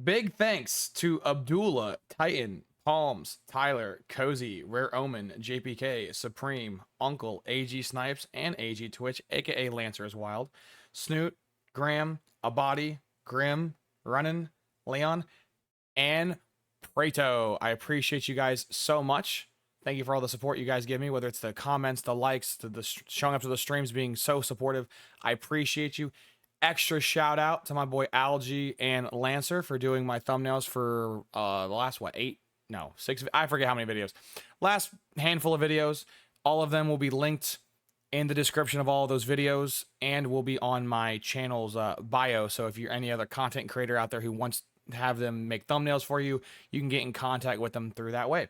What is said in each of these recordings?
Big thanks to Abdullah, Titan, Palms, Tyler, Cozy, Rare Omen, JPK, Supreme, Uncle, AG Snipes, and AG Twitch, aka Lancer is Wild, Snoot, Graham, Abadi, Grim, Runnin, Leon, and Prato. I appreciate you guys so much. Thank you for all the support you guys give me, whether it's the comments, the likes, the showing up to the streams, being so supportive. I appreciate you. Extra shout out to my boy Algie and Lancer for doing my thumbnails for the last, what, 6, I forget how many videos. Last handful of videos. All of them will be linked in the description of all of those videos and will be on my channel's bio. So if you're any other content creator out there who wants to have them make thumbnails for you, you can get in contact with them through that way.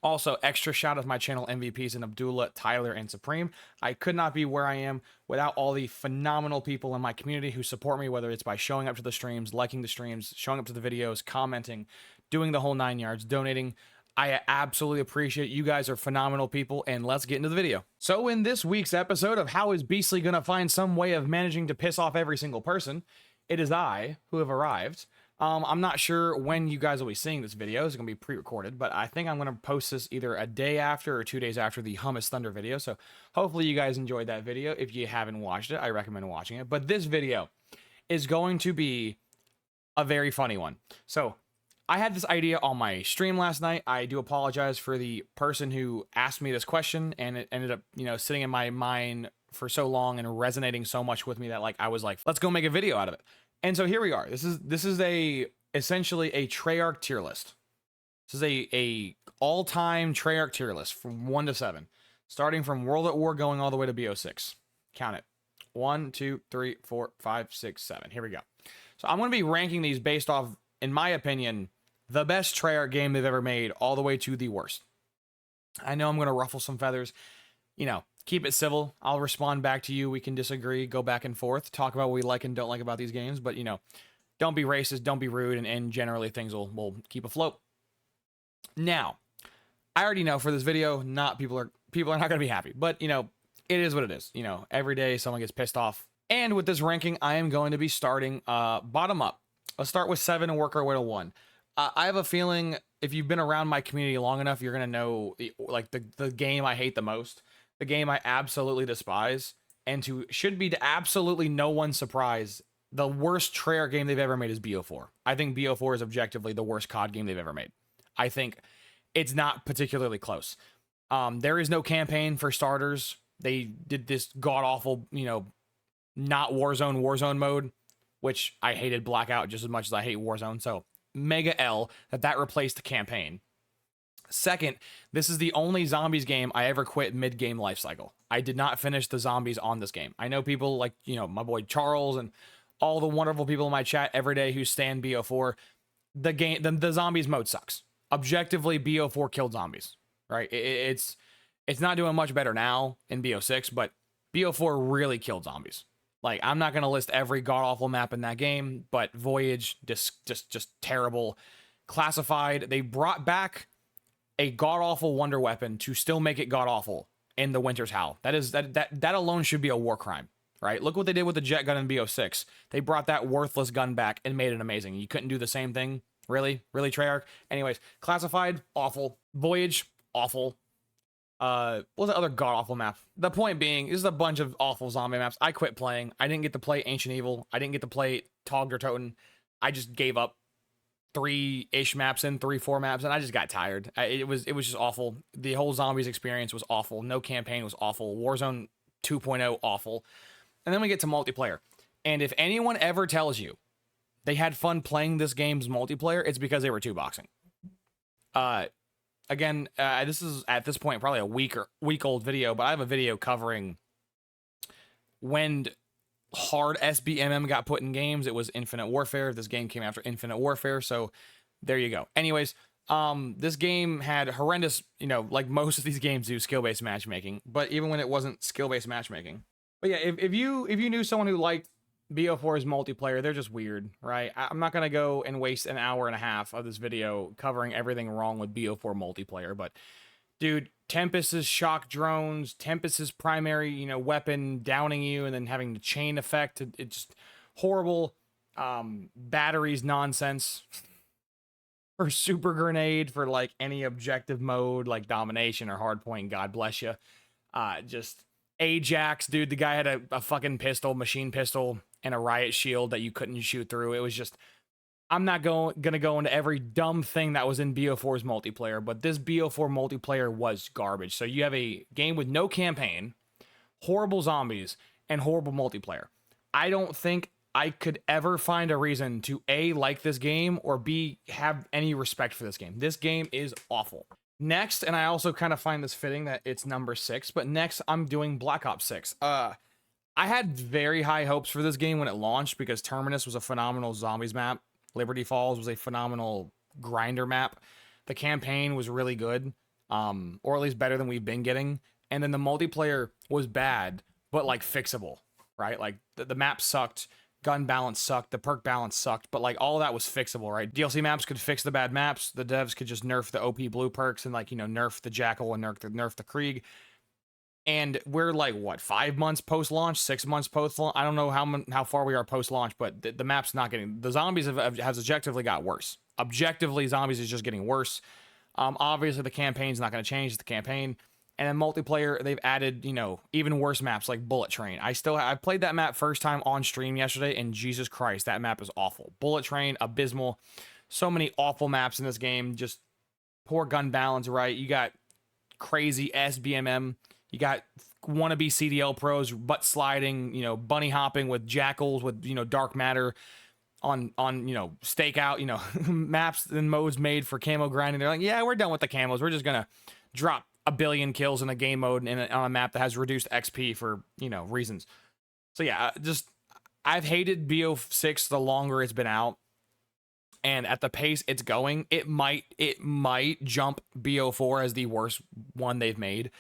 Also, extra shout out to my channel MVPs and Abdullah, Tyler, and Supreme. I could not be where I am without all the phenomenal people in my community who support me, whether it's by showing up to the streams, liking the streams, showing up to the videos, commenting, doing the whole 9 yards, donating. I absolutely appreciate it. You guys are phenomenal people, and let's get into the video. So in this week's episode of How is Beastly Gonna Find Some Way of Managing to Piss Off Every Single Person, it is I who have arrived. I'm not sure when you guys will be seeing this video. It's going to be pre-recorded, but I think I'm going to post this either a day after or 2 days after the Hummus Thunder video. So hopefully you guys enjoyed that video. If you haven't watched it, I recommend watching it. But this video is going to be a very funny one. So I had this idea on my stream last night. I do apologize for the person who asked me this question, and it ended up, sitting in my mind for so long and resonating so much with me that I was like, let's go make a video out of it. And so here we are. This is essentially a Treyarch tier list. This is a all-time Treyarch tier list from 1 to 7, starting from World at War going all the way to BO6. Count it. 1, 2, 3, 4, 5, 6, 7. Here we go. So I'm going to be ranking these based off, in my opinion, the best Treyarch game they've ever made, all the way to the worst. I know I'm going to ruffle some feathers. Keep it civil. I'll respond back to you. We can disagree, go back and forth, talk about what we like and don't like about these games. But, don't be racist, don't be rude, and generally things will keep afloat. Now, I already know for this video, people are not going to be happy. But, it is what it is. Every day someone gets pissed off. And with this ranking, I am going to be starting bottom up. Let's start with 7 and work our way to 1. I have a feeling if you've been around my community long enough, you're going to know the game I hate the most. The game I absolutely despise, and should be to absolutely no one's surprise, the worst Treyarch game they've ever made is BO4. I think BO4 is objectively the worst COD game they've ever made. I think it's not particularly close. There is no campaign for starters. They did this god-awful, not Warzone mode, which I hated Blackout just as much as I hate Warzone, so mega L that replaced the campaign. Second, this is the only zombies game I ever quit mid-game lifecycle. I did not finish the zombies on this game. I know people like, my boy Charles and all the wonderful people in my chat every day who stand BO4. The zombies mode sucks. Objectively, BO4 killed zombies, right? It's not doing much better now in BO6, but BO4 really killed zombies. I'm not going to list every god-awful map in that game, but Voyage, just terrible. Classified, they brought back a god-awful wonder weapon to still make it god-awful in the Winter's Howl. That alone should be a war crime, right? Look what they did with the jet gun in BO6. They brought that worthless gun back and made it amazing. You couldn't do the same thing? Really, Treyarch? Anyways, Classified, awful. Voyage, awful. What was the other god-awful map? The point being, this is a bunch of awful zombie maps. I quit playing. I didn't get to play Ancient Evil. I didn't get to play Tog der Toten. I just gave up 3-ish maps in, 3-4 maps, and I just got tired. It was just awful. The whole zombies experience was awful. No campaign was awful. Warzone 2.0 awful. And then we get to multiplayer. And if anyone ever tells you they had fun playing this game's multiplayer, it's because they were 2-boxing. Again, this is at this point probably a week old video, but I have a video covering when hard SBMM got put in games. It was Infinite Warfare. This game came after Infinite Warfare, so there you go. Anyways, this game had horrendous, like most of these games do, skill-based matchmaking, but even when it wasn't skill-based matchmaking. But yeah, if you knew someone who liked BO4's multiplayer, they're just weird, right? I'm not gonna go and waste an hour and a half of this video covering everything wrong with BO4 multiplayer, but dude, Tempest's shock drones, Tempest's primary, weapon downing you and then having the chain effect, it's just horrible. Batteries nonsense for super grenade for like any objective mode like domination or hardpoint. God bless you. Just Ajax, dude. The guy had a fucking pistol, machine pistol, and a riot shield that you couldn't shoot through. It was just. I'm not gonna go into every dumb thing that was in BO4's multiplayer, but this BO4 multiplayer was garbage. So you have a game with no campaign, horrible zombies, and horrible multiplayer. I don't think I could ever find a reason to A, like this game, or B, have any respect for this game. This game is awful. Next, and I also kind of find this fitting that it's number 6, but next I'm doing Black Ops 6. I had very high hopes for this game when it launched because Terminus was a phenomenal zombies map. Liberty Falls was a phenomenal grinder map. The campaign was really good, or at least better than we've been getting. And then the multiplayer was bad, but like fixable, right? Like the map sucked, gun balance sucked, the perk balance sucked, but like all that was fixable, right? DLC maps could fix the bad maps. The devs could just nerf the OP blue perks and like, you know, nerf the Jackal and nerf the Krieg. And we're like, what, 5 months post-launch, 6 months post-launch? I don't know how far we are post-launch, but the map's not getting... The zombies has objectively got worse. Objectively, zombies is just getting worse. Obviously, the campaign's not going to change. It's the campaign. And then multiplayer, they've added, you know, even worse maps like Bullet Train. I played that map first time on stream yesterday, and Jesus Christ, that map is awful. Bullet Train, abysmal. So many awful maps in this game. Just poor gun balance, right? You got crazy SBMM. You got wannabe CDL pros butt sliding, you know, bunny hopping with jackals with, you know, dark matter on you know, stakeout, you know, maps and modes made for camo grinding. They're like, yeah, we're done with the camos. We're just gonna drop a billion kills in a game mode and on a map that has reduced XP for, you know, reasons. So yeah, just I've hated BO6 the longer it's been out. And at the pace it's going, it might jump BO4 as the worst one they've made.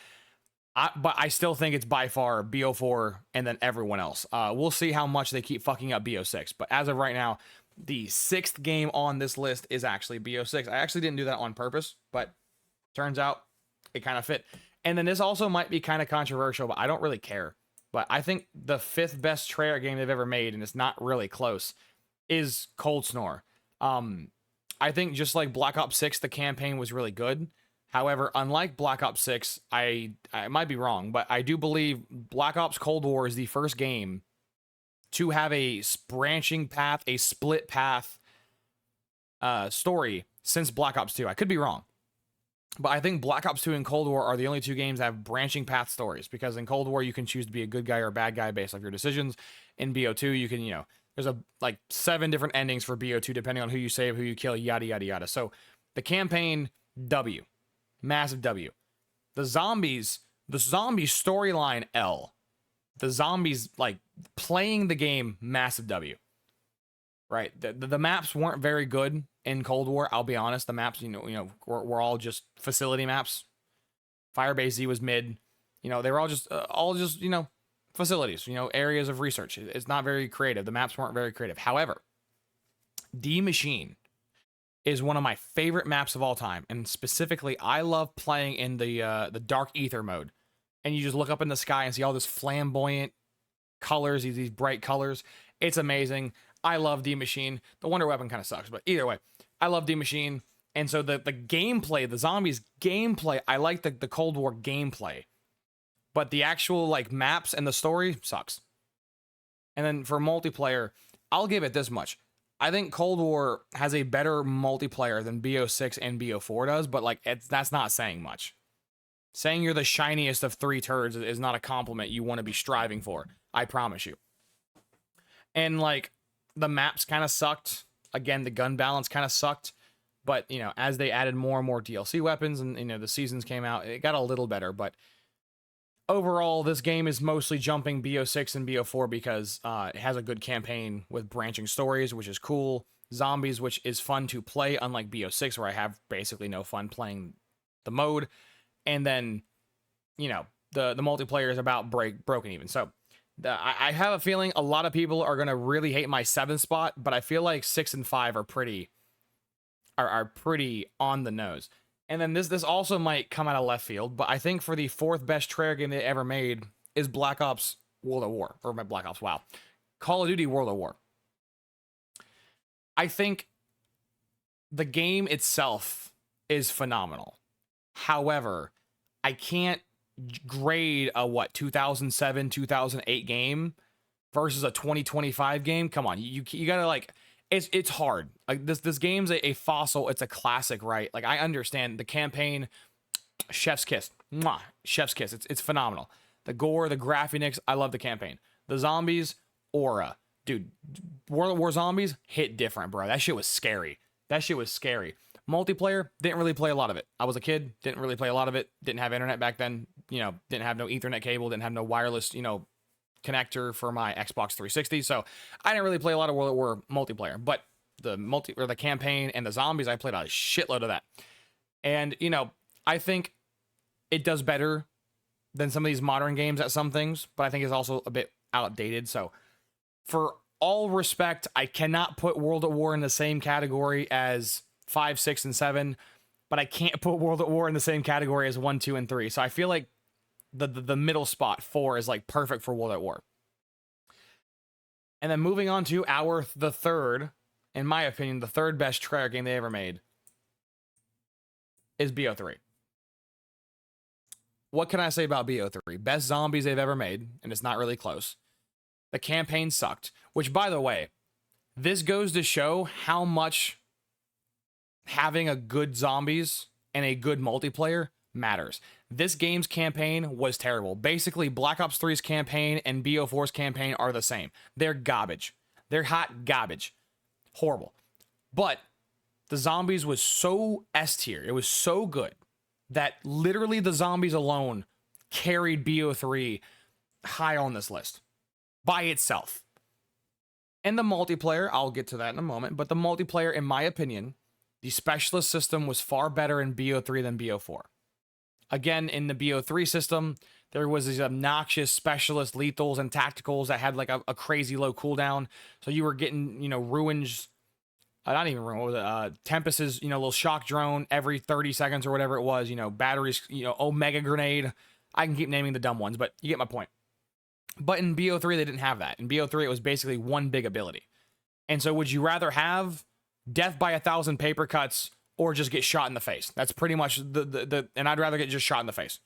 But I still think it's by far BO4 and then everyone else. We'll see how much they keep fucking up BO6. But as of right now, the 6th game on this list is actually BO6. I actually didn't do that on purpose, but turns out it kind of fit. And then this also might be kind of controversial, but I don't really care. But I think the 5th best Treyarch game they've ever made, and it's not really close, is Cold Snore. I think just like Black Ops 6, the campaign was really good. However, unlike Black Ops 6, I might be wrong, but I do believe Black Ops Cold War is the first game to have a branching path, a split path story since Black Ops 2. I could be wrong. But I think Black Ops 2 and Cold War are the only 2 games that have branching path stories, because in Cold War you can choose to be a good guy or a bad guy based off your decisions. In BO2 you can, you know, there's like 7 different endings for BO2 depending on who you save, who you kill, yada yada yada. So the campaign, W. Massive W. The zombies storyline, L. The zombies, like, playing the game, massive W. Right? The maps weren't very good in Cold War, I'll be honest. The maps, you know, were all just facility maps. Firebase Z was mid. You know, they were all just, you know, facilities, you know, areas of research. It's not very creative. The maps weren't very creative. However, D Machine is one of my favorite maps of all time, and specifically, I love playing in the dark ether mode, and you just look up in the sky and see all this flamboyant colors, these bright colors. It's amazing. I love D Machine. The Wonder Weapon kind of sucks, but either way, I love D Machine. And so the gameplay, the zombies gameplay, I like the Cold War gameplay, but the actual like maps and the story sucks. And then for multiplayer, I'll give it this much. I think Cold War has a better multiplayer than BO6 and BO4 does, but like that's not saying much. Saying you're the shiniest of 3 turds is not a compliment you want to be striving for. I promise you. And like the maps kind of sucked. Again, the gun balance kind of sucked. But, you know, as they added more and more DLC weapons and, you know, the seasons came out, it got a little better. But overall, this game is mostly jumping BO6 and BO4 because it has a good campaign with branching stories, which is cool. Zombies, which is fun to play, unlike BO6, where I have basically no fun playing the mode. And then, you know, the multiplayer is about broken even. So I have a feeling a lot of people are going to really hate my 7th spot, but I feel like 6 and 5 are pretty on the nose. And then this also might come out of left field, but I think for the 4th best Treyarch game they ever made is Black Ops World at War, or Black Ops, wow. Call of Duty World at War. I think the game itself is phenomenal. However, I can't grade a 2007, 2008 game versus a 2025 game. Come on, you gotta like, it's hard. Like this game's a fossil. It's a classic, right? Like I understand the campaign, chef's kiss, mwah, chef's kiss. It's phenomenal. The gore, the graphics, I love the campaign. The zombies, aura, dude. World at War zombies hit different, bro. That shit was scary. That shit was scary. Multiplayer, didn't really play a lot of it. I was a kid, didn't really play a lot of it. Didn't have internet back then. You know, didn't have no Ethernet cable, didn't have no wireless, you know, connector for my Xbox 360. So I didn't really play a lot of World at War multiplayer. But the campaign and the zombies, I played a shitload of that. And, you know, I think it does better than some of these modern games at some things, but I think it's also a bit outdated. So for all respect, I cannot put World at War in the same category as 5, 6, and 7, but I can't put World at War in the same category as 1, 2, and 3. So I feel like the middle spot, 4, is like perfect for World at War. And then moving on to the third, in my opinion, the third best Treyarch game they ever made is BO3. What can I say about BO3? Best zombies they've ever made, and it's not really close. The campaign sucked, which, by the way, this goes to show how much having a good zombies and a good multiplayer matters. This game's campaign was terrible. Basically, Black Ops 3's campaign and BO4's campaign are the same. They're garbage. They're hot garbage. Horrible. But the zombies was so S tier. It was so good that literally the zombies alone carried BO3 high on this list by itself. And the multiplayer, I'll get to that in a moment, but the multiplayer, in my opinion, the specialist system was far better in BO3 than BO4. Again, in the BO3 system, there was these obnoxious specialist lethals and tacticals that had like a crazy low cooldown. So you were getting, you know, ruins, not even ruin, what was it? Tempest's, you know, little shock drone every 30 seconds or whatever it was, you know, batteries, you know, Omega grenade. I can keep naming the dumb ones, but you get my point. But in BO3, they didn't have that. In BO3, it was basically one big ability. And so would you rather have death by 1,000 paper cuts or just get shot in the face? That's pretty much and I'd rather get just shot in the face.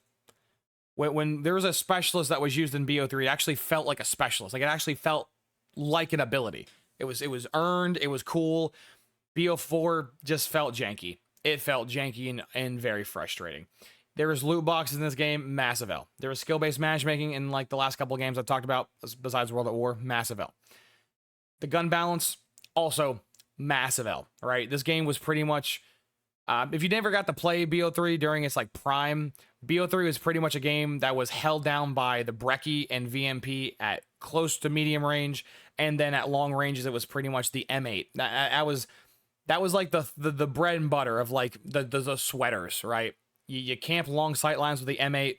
When there was a specialist that was used in BO3, it actually felt like a specialist. Like it actually felt like an ability. It was earned. It was cool. BO4 just felt janky. It felt janky and very frustrating. There was loot boxes in this game, massive L. There was skill-based matchmaking in like the last couple of games I've talked about, besides World at War, massive L. The gun balance, also massive L, right? This game was pretty much, if you never got to play BO3 during its like prime, BO3 was pretty much a game that was held down by the Brecci and VMP at close to medium range, and then at long ranges it was pretty much the M8. That was like the bread and butter of like the sweaters, right? You camp long sight lines with the M8,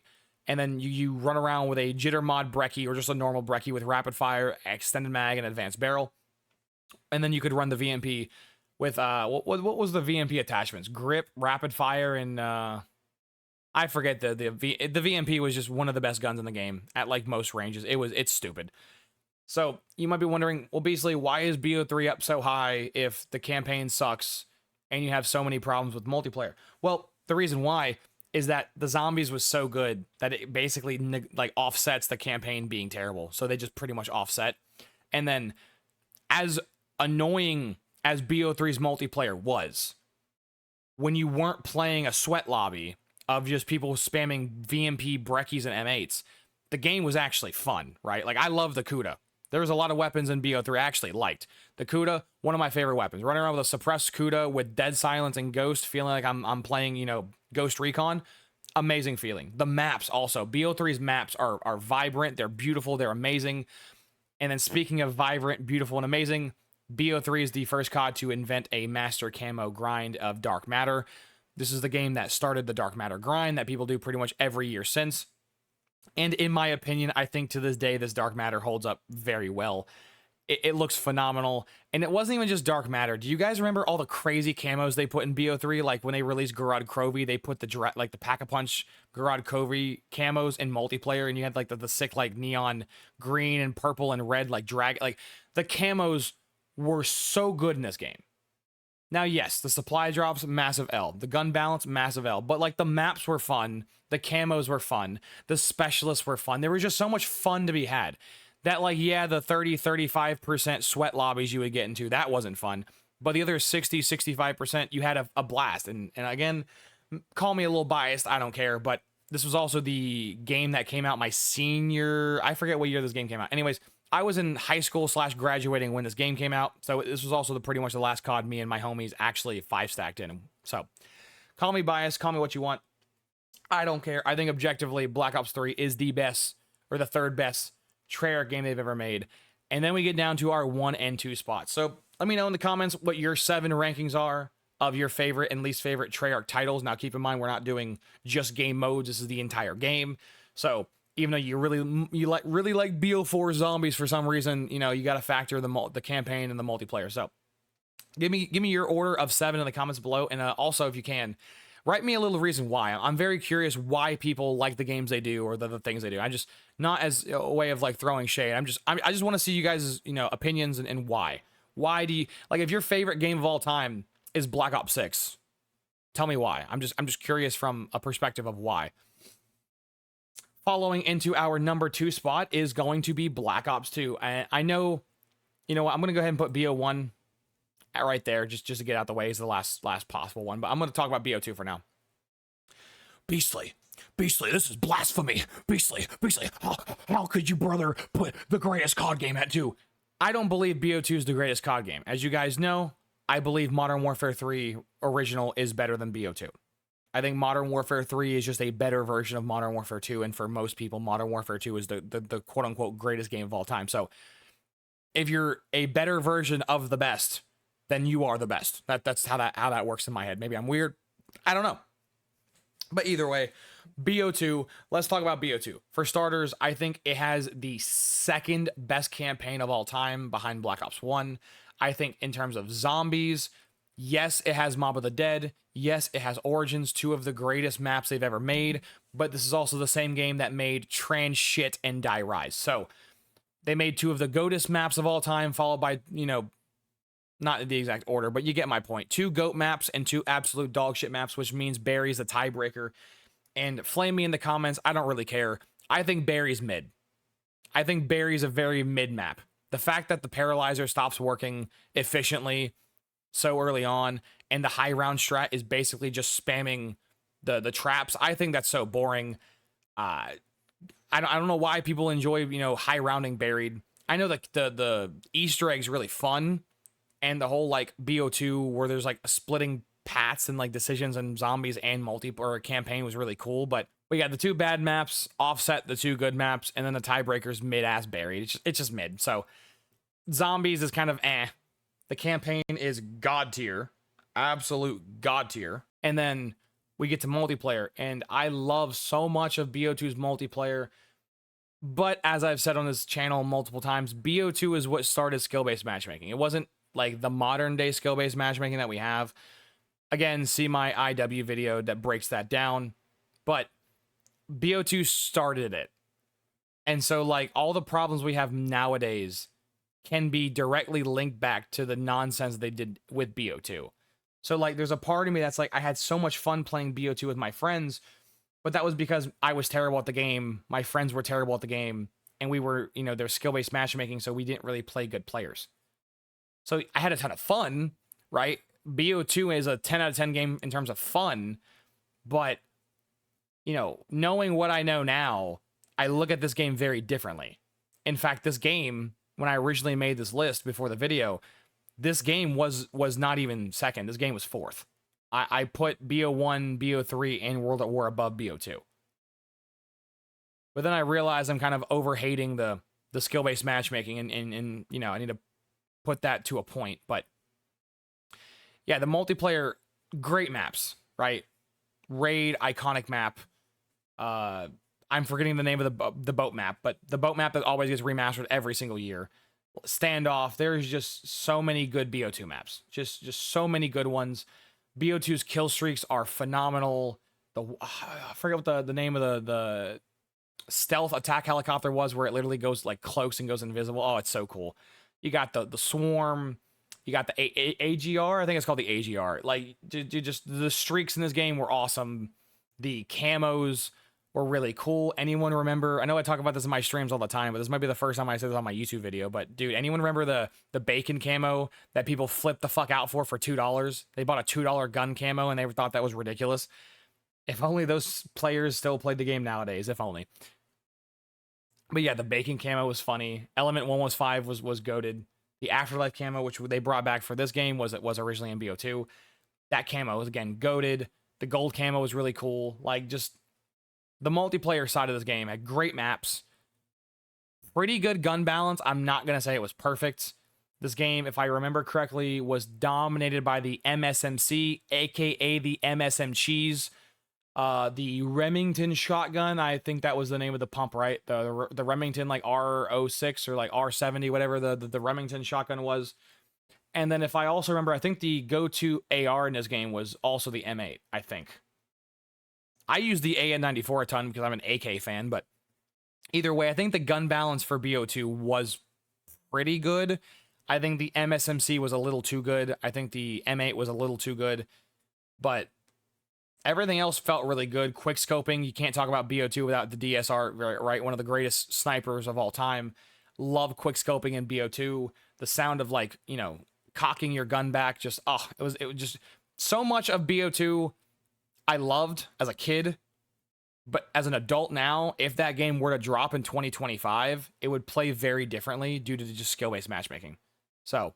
and then you run around with a jitter mod Brecci or just a normal Brecci with rapid fire, extended mag, and advanced barrel. And then you could run the VMP with what was the VMP attachments? Grip, rapid fire, and I forget the VMP was just one of the best guns in the game at like most ranges. It's stupid. So you might be wondering, well, basically, why is BO3 up so high if the campaign sucks and you have so many problems with multiplayer? Well, the reason why is that the zombies was so good that it basically like offsets the campaign being terrible. So they just pretty much offset. And then as annoying as BO3's multiplayer was, when you weren't playing a sweat lobby of just people spamming VMP, Breccies, and M8s, the game was actually fun, right? Like I love the Kuda. There was a lot of weapons in BO3 I actually liked. The Kuda, one of my favorite weapons. Running around with a suppressed Kuda with Dead Silence and Ghost, feeling like I'm playing, you know, Ghost Recon. Amazing feeling. The maps also. BO3's maps are vibrant. They're beautiful. They're amazing. And then speaking of vibrant, beautiful, and amazing, BO3 is the first COD to invent a master camo grind of Dark Matter. This is the game that started the Dark Matter grind that people do pretty much every year since. And in my opinion, I think to this day, this Dark Matter holds up very well. It looks phenomenal. And it wasn't even just Dark Matter. Do you guys remember all the crazy camos they put in BO3? Like when they released Garad Krovi, they put the Pack-a-Punch Garad Krovi camos in multiplayer, and you had like the sick like neon green and purple and red like drag. Like the camos were so good in this game. Now, yes, the supply drops, massive L. The gun balance, massive L. But like the maps were fun, the camos were fun, the specialists were fun. There was just so much fun to be had. That, like, yeah, the 35% sweat lobbies you would get into, that wasn't fun. But the other 65%, you had a blast. And again, call me a little biased, I don't care, but this was also the game that came out my senior, I forget what year this game came out. Anyways, I was in high school / graduating when this game came out, so this was also pretty much the last COD me and my homies actually 5-stacked in. So, call me biased, call me what you want. I don't care. I think objectively, Black Ops 3 is the best, or the third best Treyarch game they've ever made. And then we get down to our 1 and 2 spots. So, let me know in the comments what your 7 rankings are of your favorite and least favorite Treyarch titles. Now, keep in mind, we're not doing just game modes. This is the entire game. So, even though you really like BO4 zombies for some reason, you know, you got to factor the campaign and the multiplayer. So, give me your order of 7 in the comments below, and also, if you can, write me a little reason why. I'm very curious why people like the games they do or the things they do. I just, not as a way of like throwing shade. I just want to see you guys' opinions and why. Why do you like, if your favorite game of all time is Black Ops 6? Tell me why. I'm just curious from a perspective of why. Following into our number 2 spot is going to be Black Ops 2. I know, you know what, I'm going to go ahead and put BO1 right there just to get out the way. Is the last possible one, but I'm going to talk about BO2 for now. Beastly, this is blasphemy. Beastly. How could you, brother, put the greatest COD game at 2? I don't believe BO2 is the greatest COD game. As you guys know, I believe Modern Warfare 3 original is better than BO2. I think Modern Warfare 3 is just a better version of Modern Warfare 2, and for most people, Modern Warfare 2 is the quote-unquote greatest game of all time. So, if you're a better version of the best, then you are the best. That's how that works in my head. Maybe I'm weird. I don't know. But either way, BO2, let's talk about BO2. For starters, I think it has the second best campaign of all time behind Black Ops 1. I think in terms of zombies, yes, it has Mob of the Dead. Yes, it has Origins, 2 of the greatest maps they've ever made. But this is also the same game that made Trans Shit and Die Rise. So they made 2 of the GOATest maps of all time, followed by, not in the exact order, but you get my point. 2 GOAT maps and 2 absolute dog shit maps, which means Barry's the tiebreaker. And flame me in the comments, I don't really care. I think Barry's mid. I think Barry's a very mid map. The fact that the Paralyzer stops working efficiently so early on, and the high round strat is basically just spamming the traps, I think that's so boring. I don't know why people enjoy, high rounding Buried. I know that the Easter egg's really fun, and the whole like BO2 where there's like splitting paths and like decisions and zombies and multiplayer campaign was really cool, but we got the 2 bad maps offset the 2 good maps, and then the tiebreaker's mid-ass Buried. It's just mid. So zombies is kind of eh. The campaign is god tier, absolute god tier. And then we get to multiplayer, and I love so much of BO2's multiplayer. But as I've said on this channel multiple times, BO2 is what started skill-based matchmaking. It wasn't like the modern day skill-based matchmaking that we have. Again, see my IW video that breaks that down. But BO2 started it. And so like all the problems we have nowadays can be directly linked back to the nonsense they did with BO2. So like there's a part of me that's like, I had so much fun playing BO2 with my friends, but that was because I was terrible at the game, my friends were terrible at the game, and we were, there's skill-based matchmaking, so we didn't really play good players. So I had a ton of fun, right? BO2 is a 10 out of 10 game in terms of fun, but, knowing what I know now, I look at this game very differently. In fact, this game, when I originally made this list before the video, this game was not even second. This game was 4th. I put BO1, BO3, and World at War above BO2. But then I realized I'm kind of over-hating the skill-based matchmaking, and I need to put that to a point. But yeah, the multiplayer, great maps, right? Raid, iconic map. I'm forgetting the name of the boat map, but the boat map that always gets remastered every single year. Standoff, there's just so many good BO2 maps. Just so many good ones. BO2's kill streaks are phenomenal. I forget what the name of the stealth attack helicopter was, where it literally goes like cloaks and goes invisible. Oh, it's so cool. You got the swarm. You got the AGR. I think it's called the AGR. Like, just the streaks in this game were awesome. The camos were really cool. Anyone remember? I know I talk about this in my streams all the time, but this might be the first time I said this on my YouTube video. But dude, anyone remember the bacon camo that people flipped the fuck out for $2? They bought a $2 gun camo and they thought that was ridiculous. If only those players still played the game nowadays. If only. But yeah, the bacon camo was funny. Element 115 was goated. The Afterlife camo, which they brought back for this game, was originally in BO2. That camo was, again, goated. The gold camo was really cool. Like, just the multiplayer side of this game had great maps. Pretty good gun balance. I'm not going to say it was perfect. This game, if I remember correctly, was dominated by the MSMC, aka the MSM Cheese. The Remington shotgun, I think that was the name of the pump, right? The Remington, like R06 or like R70, whatever the Remington shotgun was. And then if I also remember, I think the go-to AR in this game was also the M8, I think. I use the AN94 a ton because I'm an AK fan, but either way, I think the gun balance for BO2 was pretty good. I think the MSMC was a little too good. I think the M8 was a little too good, but everything else felt really good. Quick scoping, you can't talk about BO2 without the DSR, right? One of the greatest snipers of all time. Love quick scoping in BO2. The sound of, like, you know, cocking your gun back, just, it was just so much of BO2 I loved as a kid. But as an adult now, if that game were to drop in 2025, it would play very differently due to just skill-based matchmaking. So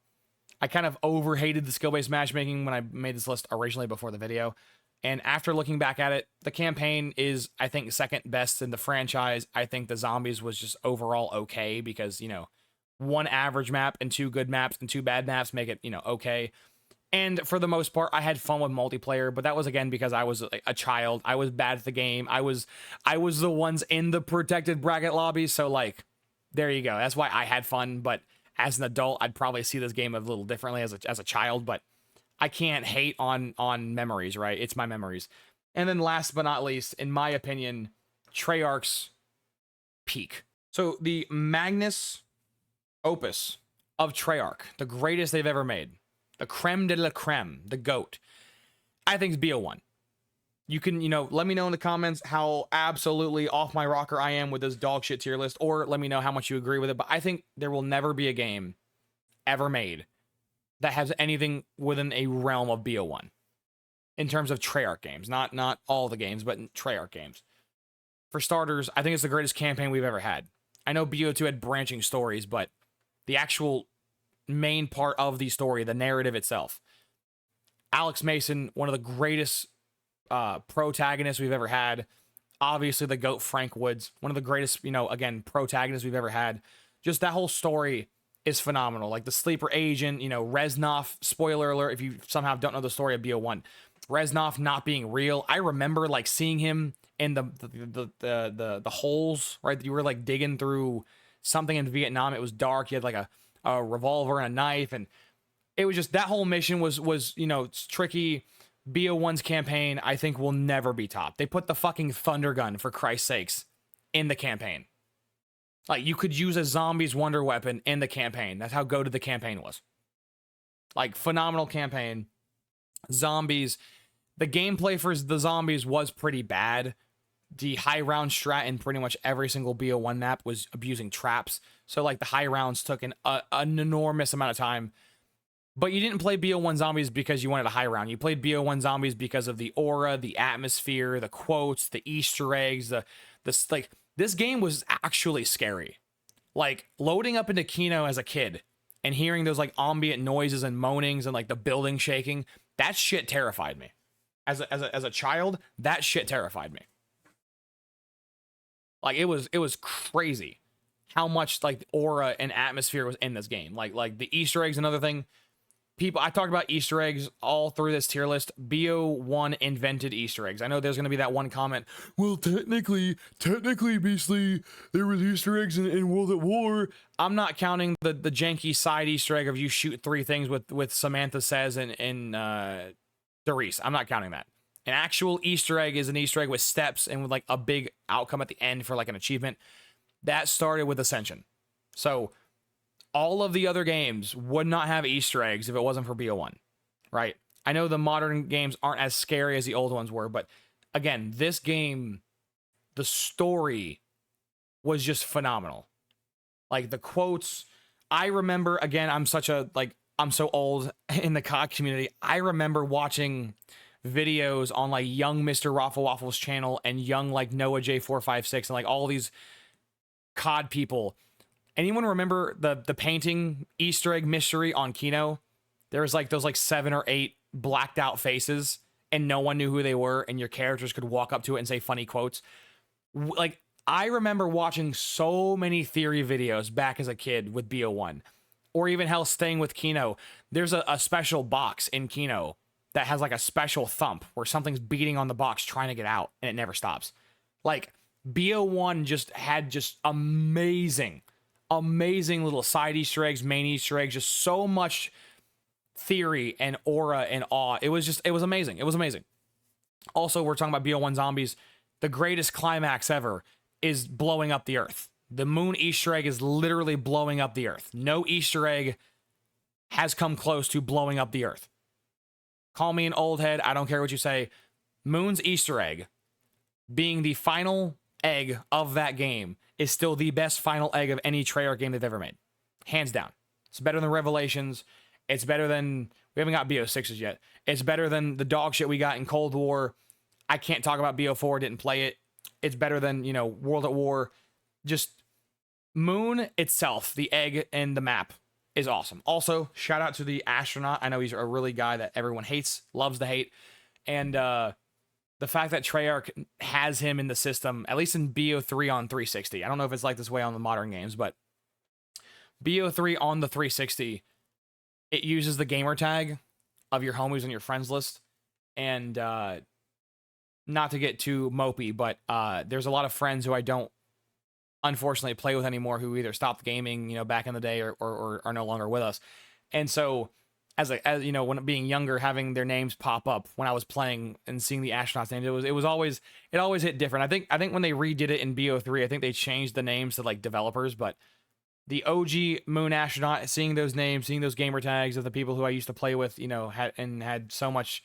I kind of overhated the skill-based matchmaking when I made this list originally before the video. And after looking back at it, the campaign is, I think, second best in the franchise. I think the zombies was just overall okay because, you know, one average map and two good maps and two bad maps make it, you know, okay. And for the most part, I had fun with multiplayer, but that was, again, because I was a child. I was bad at the game. I was the ones in the protected bracket lobbies. So, like, there you go. That's why I had fun. But as an adult, I'd probably see this game a little differently as a child. But I can't hate on memories, right? It's my memories. And then last but not least, in my opinion, Treyarch's peak. So the Magnus opus of Treyarch, the greatest they've ever made, the creme de la creme, the GOAT, I think is BO1. You can, you know, let me know in the comments how absolutely off my rocker I am with this dog shit tier list, or let me know how much you agree with it. But I think there will never be a game ever made that has anything within a realm of BO1 in terms of Treyarch games. Not all the games, but Treyarch games. For starters, I think it's the greatest campaign we've ever had. I know BO2 had branching stories, but the actual main part of the story, the narrative itself. Alex Mason, one of the greatest protagonists we've ever had. Obviously, the GOAT Frank Woods, one of the greatest, you know, again, protagonists we've ever had. Just that whole story is phenomenal. Like the sleeper agent, you know, Reznov, spoiler alert, if you somehow don't know the story of BO1, Reznov not being real. I remember like seeing him in the holes, right? You were like digging through something in Vietnam. It was dark. You had like a revolver and a knife, and it was just, that whole mission was, you know, it's tricky. BO1's campaign, I think, will never be topped. They put the fucking thunder gun, for Christ's sakes, in the campaign. Like, you could use a zombie's wonder weapon in the campaign. That's how good the campaign was. Like, phenomenal campaign. Zombies. The gameplay for the zombies was pretty bad. The high round strat in pretty much every single BO1 map was abusing traps. So, like, the high rounds took an enormous amount of time. But you didn't play BO1 zombies because you wanted a high round. You played BO1 zombies because of the aura, the atmosphere, the quotes, the Easter eggs, like, this game was actually scary. Like, loading up into Kino as a kid and hearing those, like, ambient noises and moanings and, like, the building shaking, that shit terrified me. As a child, that shit terrified me. Like, it was crazy how much, like, aura and atmosphere was in this game. Like the Easter eggs, another thing. People, I talked about Easter eggs all through this tier list. BO1 invented Easter eggs. I know there's going to be that one comment, well, technically, Beastly, there was Easter eggs in World at War. I'm not counting the janky side Easter egg of you shoot 3 things with Samantha Says and Doris. I'm not counting that. An actual Easter egg is an Easter egg with steps and with, like, a big outcome at the end for, like, an achievement. That started with Ascension. So All of the other games would not have Easter eggs if it wasn't for BO1, right? I know the modern games aren't as scary as the old ones were, but again, this game, the story was just phenomenal. Like the quotes, I remember, again, I'm so old in the COD community. I remember watching videos on like young Mr. Raffle Waffles channel and young like Noah J456 and like all these COD people. Anyone remember the painting Easter egg mystery on Kino? There was like those like 7 or 8 blacked out faces and no one knew who they were, and your characters could walk up to it and say funny quotes. Like, I remember watching so many theory videos back as a kid with BO1, or even hell, staying with Kino. There's a special box in Kino that has like a special thump where something's beating on the box trying to get out and it never stops. Like, BO1 just had just amazing little side Easter eggs, main Easter eggs, just so much theory and aura and awe. It was amazing. It was amazing. Also, we're talking about BO1 zombies. The greatest climax ever is blowing up the earth. The moon Easter egg is literally blowing up the earth. No Easter egg has come close to blowing up the earth. Call me an old head, I don't care what you say. Moon's Easter egg, being the final egg of that game, is still the best final egg of any Treyarch game they've ever made. Hands down. It's better than Revelations. It's better than... We haven't got BO6s yet. It's better than the dog shit we got in Cold War. I can't talk about BO4, didn't play it. It's better than, you know, World at War. Just Moon itself, the egg and the map, is awesome. Also, shout out to the astronaut. I know he's a really guy that everyone hates, loves to hate. And the fact that Treyarch has him in the system, at least in BO3 on 360. I don't know if it's like this way on the modern games, but BO3 on the 360, it uses the gamer tag of your homies on your friends list. And not to get too mopey, but there's a lot of friends who I don't unfortunately play with anymore, who either stopped gaming, you know, back in the day, or are no longer with us. And so as you know, when being younger, having their names pop up when I was playing and seeing the astronauts' names, it always hit different. I think when they redid it in BO3, I think they changed the names to like developers, but the OG Moon astronaut, seeing those names, seeing those gamer tags of the people who I used to play with, you know, had so much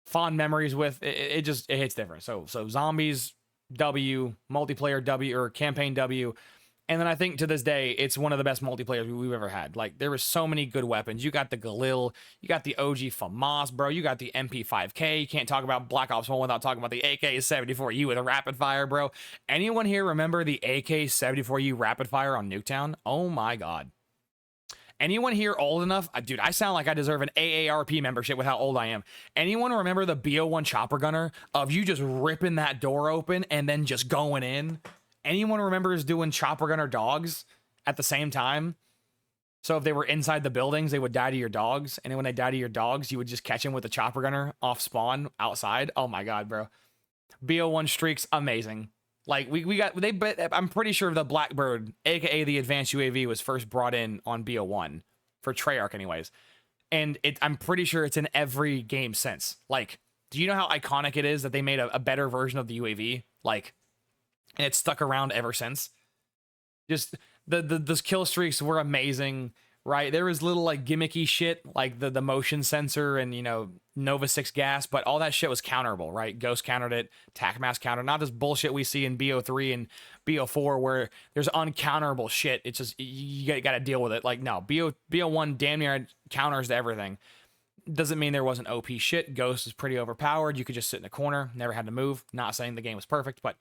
fond memories with, it hits different. So zombies W, multiplayer W, or campaign W. And then I think to this day, it's one of the best multiplayers we've ever had. Like, there were so many good weapons. You got the Galil, you got the OG FAMAS, bro. You got the MP5K. You can't talk about Black Ops 1 without talking about the AK-74U with a rapid fire, bro. Anyone here remember the AK-74U rapid fire on Nuketown? Oh my God. Anyone here old enough? Dude, I sound like I deserve an AARP membership with how old I am. Anyone remember the BO1 chopper gunner of you just ripping that door open and then just going in? Anyone remembers doing chopper gunner dogs at the same time? So if they were inside the buildings, they would die to your dogs. And then when they die to your dogs, you would just catch them with a chopper gunner off spawn outside. Oh my God, bro. BO1 streaks, amazing. Like, I'm pretty sure the Blackbird, aka the advanced UAV, was first brought in on BO1 for Treyarch anyways. And I'm pretty sure it's in every game since. Like, do you know how iconic it is that they made a better version of the UAV? Like, and it's stuck around ever since. Just those kill streaks were amazing, right? There was little like gimmicky shit like the motion sensor and, you know, Nova 6 gas, but all that shit was counterable, right? Ghost countered it, TACMAS countered, not this bullshit we see in BO3 and BO4 where there's uncounterable shit. It's just, you got to deal with it. Like, no, BO1 damn near counters to everything. Doesn't mean there wasn't OP shit. Ghost is pretty overpowered. You could just sit in a corner, never had to move. Not saying the game was perfect, but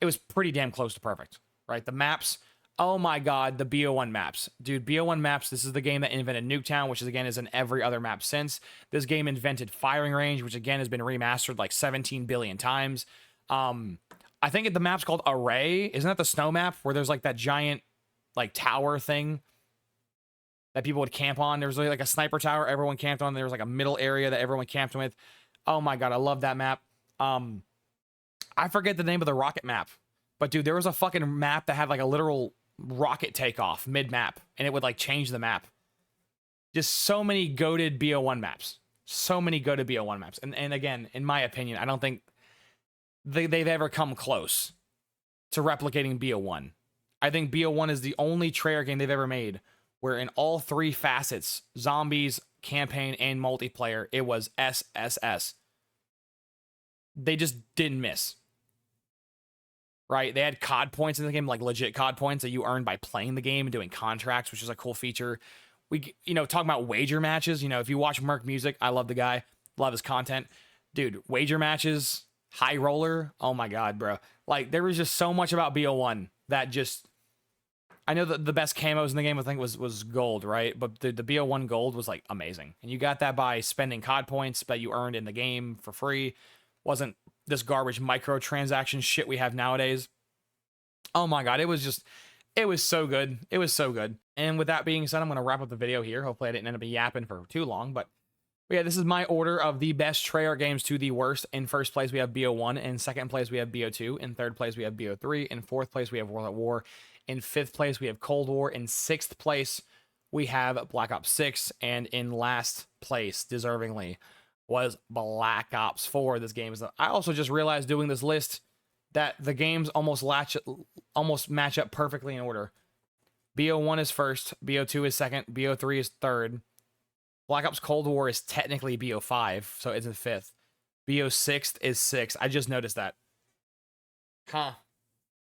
it was pretty damn close to perfect, right? The maps, oh my God, the BO1 maps. Dude, BO1 maps, this is the game that invented Nuketown, which is, again, is in every other map since. This game invented firing range, which, again, has been remastered like 17 billion times. I think the map's called Array. Isn't that the snow map where there's like that giant like tower thing that people would camp on? There was like a sniper tower everyone camped on. There was like a middle area that everyone camped with. Oh my God, I love that map. I forget the name of the rocket map, but dude, there was a fucking map that had like a literal rocket takeoff mid-map, and it would like change the map. Just so many goated BO1 maps. So many goated BO1 maps. And again, in my opinion, I don't think they've ever come close to replicating BO1. I think BO1 is the only Treyarch game they've ever made where in all three facets, zombies, campaign, and multiplayer, it was SSS. They just didn't miss. Right? They had COD points in the game, like legit COD points that you earned by playing the game and doing contracts, which is a cool feature. We, talking about wager matches, if you watch Merc Music, I love the guy, love his content. Dude, wager matches, high roller, oh my God, bro. Like, there was just so much about BO1 that just, I know that the best camos in the game, I think, was gold, right? But the BO1 gold was, like, amazing. And you got that by spending COD points that you earned in the game for free. Wasn't this garbage microtransaction shit we have nowadays. Oh my God, it was so good. It was so good. And with that being said, I'm going to wrap up the video here. Hopefully I didn't end up yapping for too long, but yeah, this is my order of the best Treyarch games to the worst. In first place, we have BO1. In second place, we have BO2. In third place, we have BO3. In fourth place, we have World at War. In fifth place, we have Cold War. In sixth place, we have Black Ops 6. And in last place, deservingly, was Black Ops 4. This game is. I also just realized doing this list that the games almost match up perfectly in order. BO1 is first, BO2 is second, BO3 is third. Black Ops Cold War is technically BO5, so it's in fifth. BO6 is sixth. I just noticed that. Huh.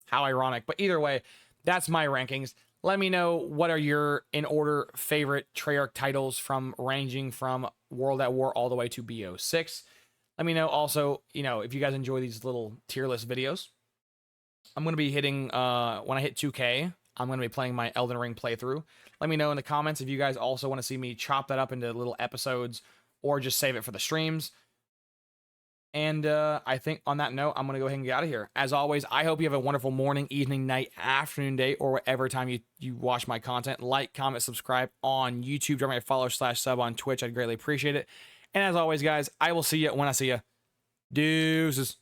How ironic. But either way, that's my rankings. Let me know what are your, in order, favorite Treyarch titles ranging from World at War all the way to BO6. Let me know also, if you guys enjoy these little tier list videos. I'm going to be hitting, when I hit 2K, I'm going to be playing my Elden Ring playthrough. Let me know in the comments if you guys also want to see me chop that up into little episodes or just save it for the streams. And I think on that note, I'm going to go ahead and get out of here. As always, I hope you have a wonderful morning, evening, night, afternoon, day, or whatever time you watch my content. Like, comment, subscribe on YouTube. Drop me a follow/sub on Twitch. I'd greatly appreciate it. And as always, guys, I will see you when I see you. Deuces.